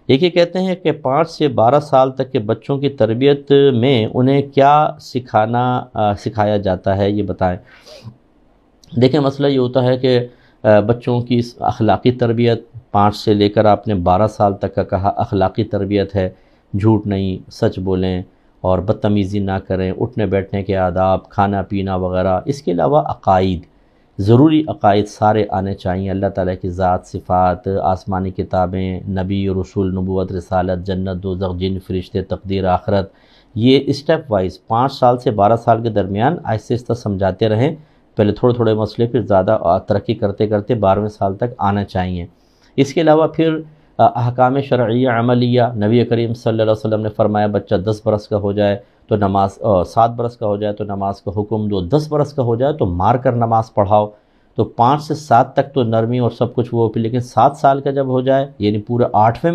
ایک یہ کہتے ہیں کہ 5 سے 12 سال تک کے بچوں کی تربیت میں انہیں کیا سکھایا جاتا ہے، یہ بتائیں۔ دیکھیں مسئلہ یہ ہوتا ہے کہ بچوں کی اخلاقی تربیت 5 سے لے کر آپ نے 12 سال تک کا کہا، اخلاقی تربیت ہے، جھوٹ نہیں، سچ بولیں اور بدتمیزی نہ کریں، اٹھنے بیٹھنے کے آداب، کھانا پینا وغیرہ۔ اس کے علاوہ عقائد، ضروری عقائد سارے آنے چاہیے، اللہ تعالیٰ کی ذات، صفات، آسمانی کتابیں، نبی، رسول، نبوت، رسالت، جنت، دوزخ، جن، فرشتے، تقدیر، آخرت۔ یہ اسٹیپ وائز 5 سال سے 12 سال کے درمیان آہستہ آہستہ سمجھاتے رہیں، پہلے تھوڑے تھوڑے مسئلے، پھر زیادہ ترقی کرتے کرتے 12ویں سال تک آنا چاہیے۔ اس کے علاوہ پھر احکام شرعیہ عملیہ، نبی کریم صلی اللہ علیہ وسلم نے فرمایا بچہ 10 برس کا ہو جائے تو نماز، 7 برس کا ہو جائے تو نماز کا حکم دو، 10 برس کا ہو جائے تو مار کر نماز پڑھاؤ۔ تو 5 سے 7 تک تو نرمی اور سب کچھ وہ، لیکن 7 سال کا جب ہو جائے، یعنی پورے 8ویں